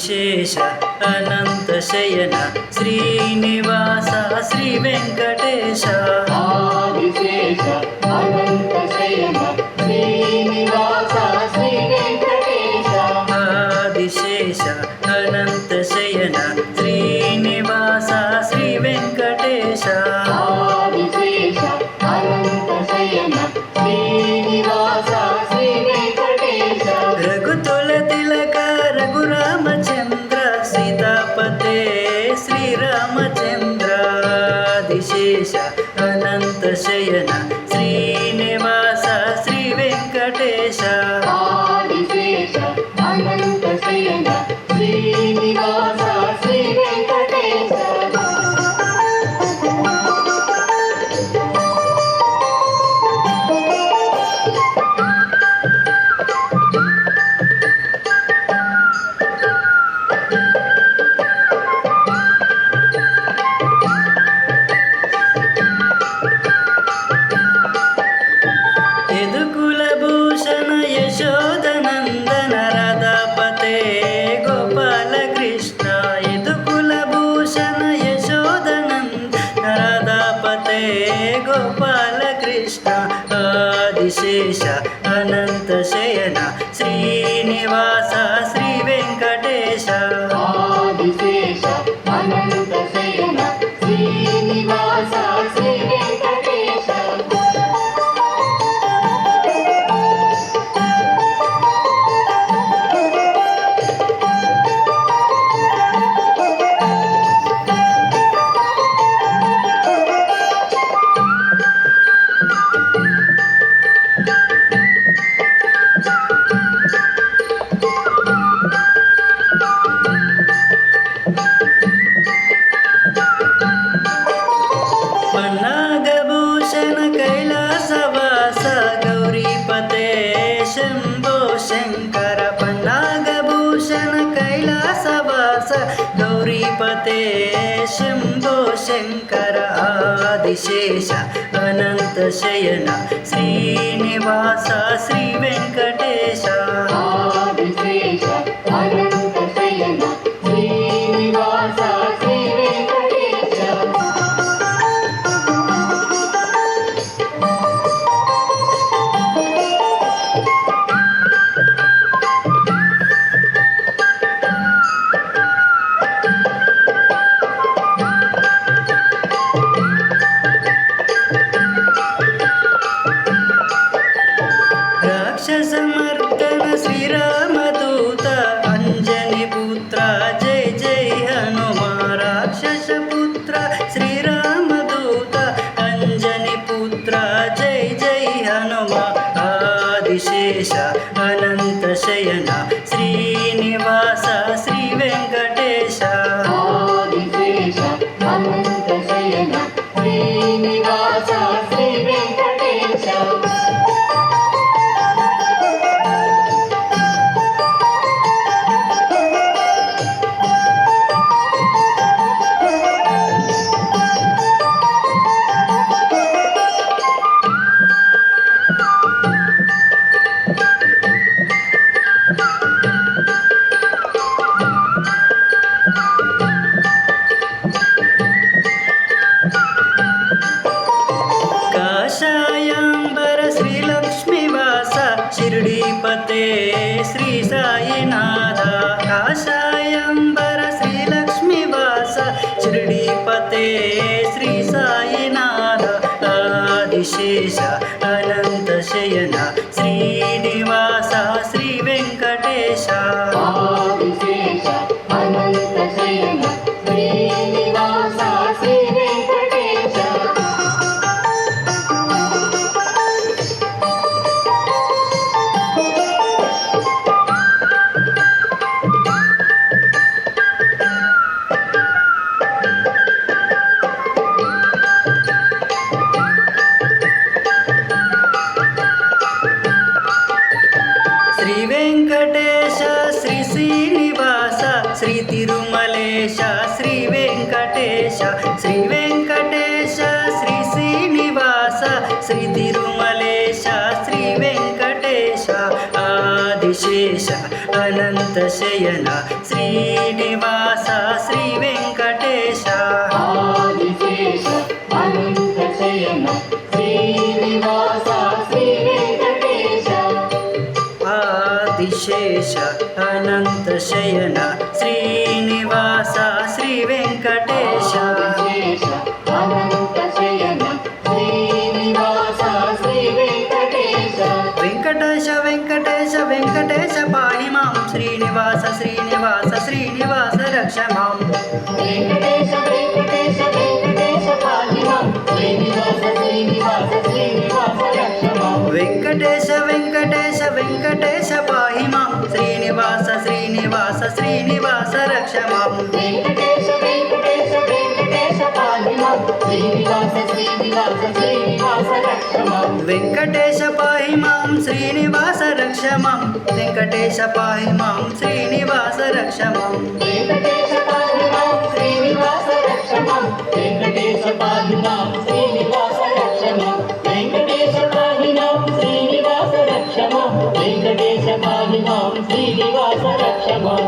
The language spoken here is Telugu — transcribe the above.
ఆదిశేష అనంత శయన శ్రీనివాస శ్రీ వెంకటేశ ఆదిశేష అనంత శయన శ్రీనివాస శ్రీ వెంకటేశ ఆదిశేష అనంత శయన శ్రీనివాస శ్రీ వెంకటేశ ఆదిశేష అనంత శయన శ్రీనివాస శ్రీ వెంకటేశ రఘుతుల తిలక రఘురామచంద్ర సీతాపతే శ్రీరామచంద్ర ఆదిశేష అనంత శయన శ్రీనివాస శ్రీ వెంకటేశ ఆదిశేష అనంత శయన శ్రీనివాస శ్రీ వెంకటేశ యదుకుల భూషణ యశోదనందన రాధాపతే గోపాల కృష్ణ యదుకుల భూషణ యశోదనందన రాధాపతే గోపాల కృష్ణ ఆదిశేష అనంత శయన శ్రీనివాస శ్రీ వెంకటేశ ఆదిశేష అనంత శయన శ్రీనివాస శ్రీ వెంకటేశ పన్నాగభూషణ కైలాసవాస గౌరీపతే శంభో శంకర పన్నాగభూషణ కైలాసవాస గౌరీపతే శంభో శంకర ఆదిశేష అనంత శయన శ్రీనివాస శ్రీ వెంకటేశ ఆదిశేష అనంత శయన శ్రీనివాస శ్రీ వెంకటేశ రాక్షసమర్దన శ్రీరామదూత అంజని పుత్ర జై జై హనుమ రాక్షసపుత్ర శ్రీరామదూత అంజని పుత్ర జై జై హనుమ ఆదిశేష అనంత శయన శ్రీనివాస శ్రీ వెంకటేశ ఆదిశేష అనంత శయన శ్రీనివాస శ్రీ వెంకటేశ కాషాయాంబర శ్రీలక్ష్మీవాస షిర్డీపతే శ్రీ సాయినాథ కాషాయాంబర శ్రీలక్ష్మీవాస షిర్డీపతే శ్రీ సాయినాథ ఆదిశేష అనంత శయన శ్రీనివాస శ్రీ వెంకటేశ ఆదిశేష అనంత శయన శ్రీనివాస శ్రీ వెంకటేశ శ్రీ వెంకటేశ శ్రీ శ్రీనివాస శ్రీ తిరుమలేశ శ్రీ వెంకటేశ శ్రీ వెంకటేశ శ్రీ శ్రీనివాస శ్రీ తిరుమలేశ శ్రీ వెంకటేశ ఆదిశేష అనంత అనంతశయన శ్రీనివాస శ్రీ వెంకటేశ ఆదిశేష అనంత శయన శ్రీనివాస శ్రీ వెంకటేశ ఆదిశేష అనంతశయన శ్రీనివాస శ్రీ వెంకటేశ ఆదిశేష అనంత శయన శ్రీనివాస శ్రీ వెంకటేశ వెంకటేశ వెంకటేశ వెంకటేశ పాహి మాం శ్రీనివాస శ్రీనివాస శ్రీనివాస రక్ష మాం వెంకటేశ వెంకటేశ వెంకటేశ పాహి మాం శ్రీనివాస శ్రీనివాస శ్రీనివాస రక్ష మాం వెంకటేశ వెంకటేశ వెంకటేశ పాహి మాం శ్రీనివాస శ్రీనివాస శ్రీనివాస రక్ష మాం వెంకటేశ వెంకటేశ వెంకటేశ పాహి మాం శ్రీనివాస శ్రీనివాస శ్రీనివాస రక్ష మాం వెంకటేశ పాహి మాం శ్రీనివాస రక్ష మాం వెంకటేశ పాహి మాం శ్రీనివాస రక్ష మాం వెంకటేశ పాహి మాం శ్రీనివాస రక్ష మాం వెంకటేశ పాహి మాం శ్రీనివాస రక్ష మాం వెంకటేశ పాహి మాం శ్రీనివాస రక్ష మాం వెంకటేశ పాహి మాం శ్రీనివాస రక్ష మాం